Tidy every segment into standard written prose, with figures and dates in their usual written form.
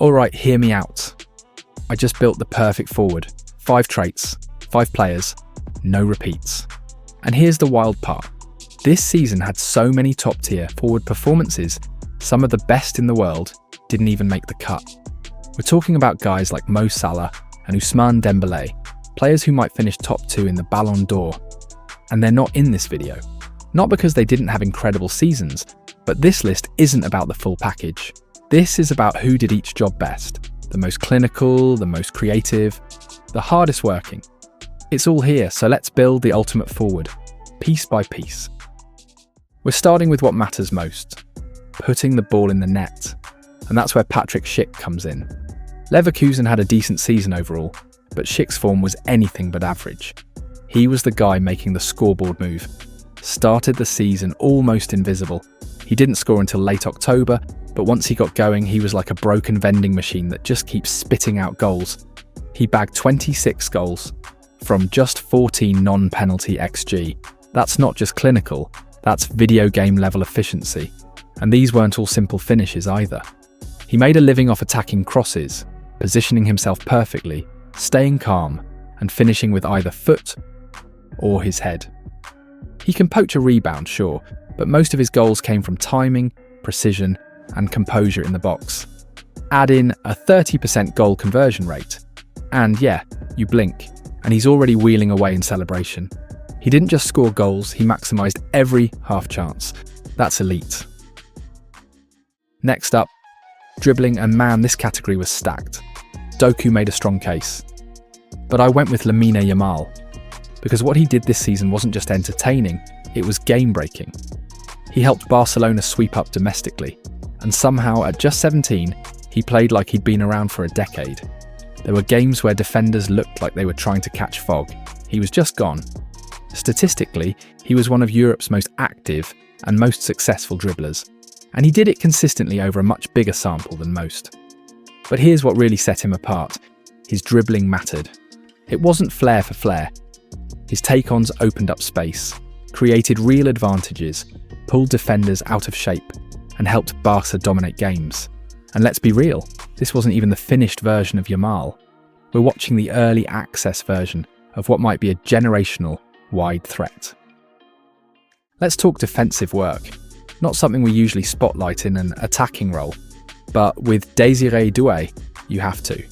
Alright, hear me out. I just built the perfect forward. 5 traits, 5 players, no repeats. And here's the wild part. This season had so many top-tier forward performances, some of the best in the world didn't even make the cut. We're talking about guys like Mo Salah and Ousmane Dembele, players who might finish top 2 in the Ballon d'Or. And they're not in this video. Not because they didn't have incredible seasons, but this list isn't about the full package. This is about who did each job best. The most clinical, the most creative, the hardest working. It's all here, so let's build the ultimate forward, piece by piece. We're starting with what matters most, putting the ball in the net. And that's where Patrick Schick comes in. Leverkusen had a decent season overall, but Schick's form was anything but average. He was the guy making the scoreboard move. Started the season almost invisible. He didn't score until late October, but once he got going, he was like a broken vending machine that just keeps spitting out goals. He bagged 26 goals from just 14 non-penalty XG. That's not just clinical, that's video game level efficiency. And these weren't all simple finishes either. He made a living off attacking crosses, positioning himself perfectly, staying calm, and finishing with either foot or his head. He can poach a rebound, sure, but most of his goals came from timing, precision, and composure in the box. Add in a 30% goal conversion rate, and yeah, you blink, and he's already wheeling away in celebration. He didn't just score goals, he maximised every half chance. That's elite. Next up, dribbling, and man, this category was stacked. Doue made a strong case. But I went with Lamine Yamal, because what he did this season wasn't just entertaining, it was game-breaking. He helped Barcelona sweep up domestically, and somehow at just 17, he played like he'd been around for a decade. There were games where defenders looked like they were trying to catch fog. He was just gone. Statistically, he was one of Europe's most active and most successful dribblers, and he did it consistently over a much bigger sample than most. But here's what really set him apart. His dribbling mattered. It wasn't flair for flair. His take-ons opened up space, created real advantages, pulled defenders out of shape, and helped Barca dominate games. And let's be real, this wasn't even the finished version of Yamal. We're watching the early access version of what might be a generational, wide threat. Let's talk defensive work. Not something we usually spotlight in an attacking role, but with Désiré Doué, you have to.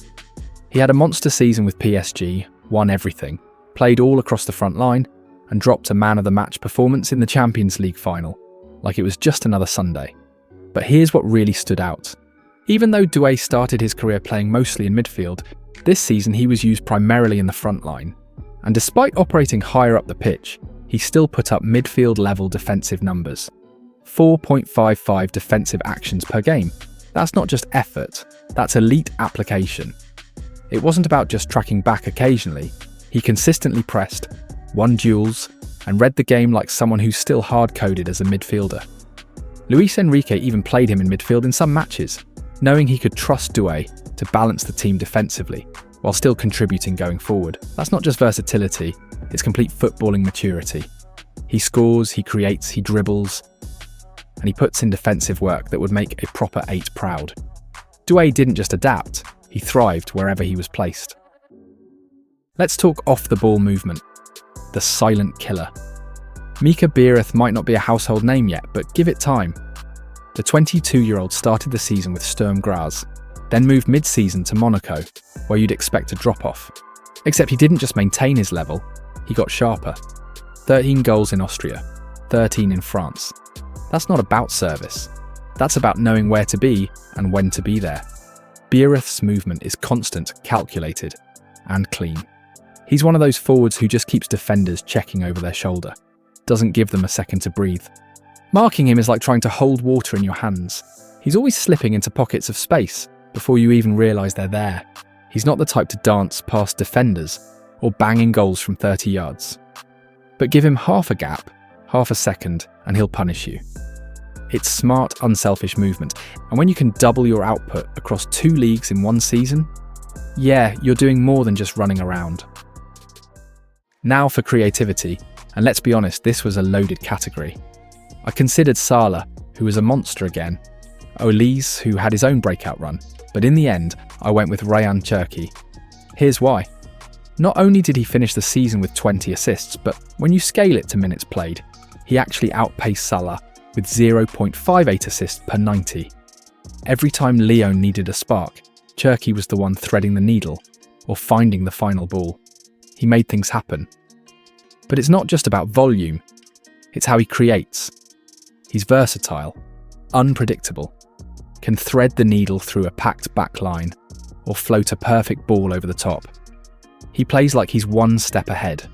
He had a monster season with PSG, won everything, played all across the front line, and dropped a man-of-the-match performance in the Champions League final, like it was just another Sunday. But here's what really stood out. Even though Doue started his career playing mostly in midfield, this season he was used primarily in the front line. And despite operating higher up the pitch, he still put up midfield-level defensive numbers. 4.55 defensive actions per game. That's not just effort, that's elite application. It wasn't about just tracking back occasionally. He consistently pressed, won duels, and read the game like someone who's still hard-coded as a midfielder. Luis Enrique even played him in midfield in some matches, knowing he could trust Doue to balance the team defensively, while still contributing going forward. That's not just versatility, it's complete footballing maturity. He scores, he creates, he dribbles, and he puts in defensive work that would make a proper 8 proud. Doue didn't just adapt, he thrived wherever he was placed. Let's talk off-the-ball movement, the silent killer. Mika Biereth might not be a household name yet, but give it time. The 22-year-old started the season with Sturm Graz, then moved mid-season to Monaco, where you'd expect a drop-off. Except he didn't just maintain his level, he got sharper. 13 goals in Austria, 13 in France. That's not about service. That's about knowing where to be and when to be there. Biereth's movement is constant, calculated, and clean. He's one of those forwards who just keeps defenders checking over their shoulder, doesn't give them a second to breathe. Marking him is like trying to hold water in your hands. He's always slipping into pockets of space before you even realise they're there. He's not the type to dance past defenders or banging goals from 30 yards. But give him half a gap, half a second, and he'll punish you. It's smart, unselfish movement, and when you can double your output across 2 leagues in one season, yeah, you're doing more than just running around. Now for creativity, and let's be honest, this was a loaded category. I considered Salah, who was a monster again, Olise, who had his own breakout run, But in the end, I went with Cherki. Here's why. Not only did he finish the season with 20 assists, but when you scale it to minutes played, he actually outpaced Salah with 0.58 assists per 90. Every time Lyon needed a spark, Cherki was the one threading the needle or finding the final ball. He made things happen. But it's not just about volume, it's how he creates. He's versatile, unpredictable, can thread the needle through a packed back line or float a perfect ball over the top. He plays like he's one step ahead,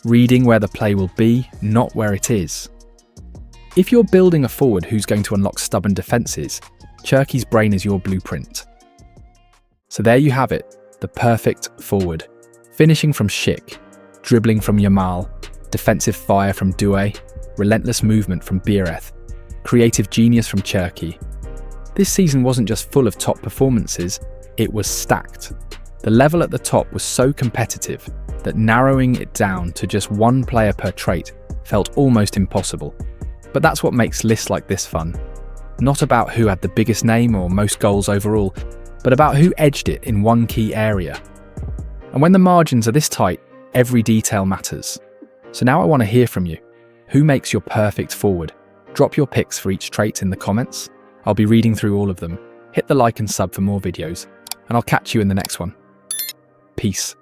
reading where the play will be, not where it is. If you're building a forward who's going to unlock stubborn defences, Cherki's brain is your blueprint. So there you have it, the perfect forward. Finishing from Schick, dribbling from Yamal, defensive fire from Doue, relentless movement from Biereth, creative genius from Cherki. This season wasn't just full of top performances, it was stacked. The level at the top was so competitive that narrowing it down to just one player per trait felt almost impossible. But that's what makes lists like this fun. Not about who had the biggest name or most goals overall, but about who edged it in one key area. And when the margins are this tight, every detail matters. So now I want to hear from you. Who makes your perfect forward? Drop your picks for each trait in the comments. I'll be reading through all of them. Hit the like and sub for more videos, and I'll catch you in the next one. Peace.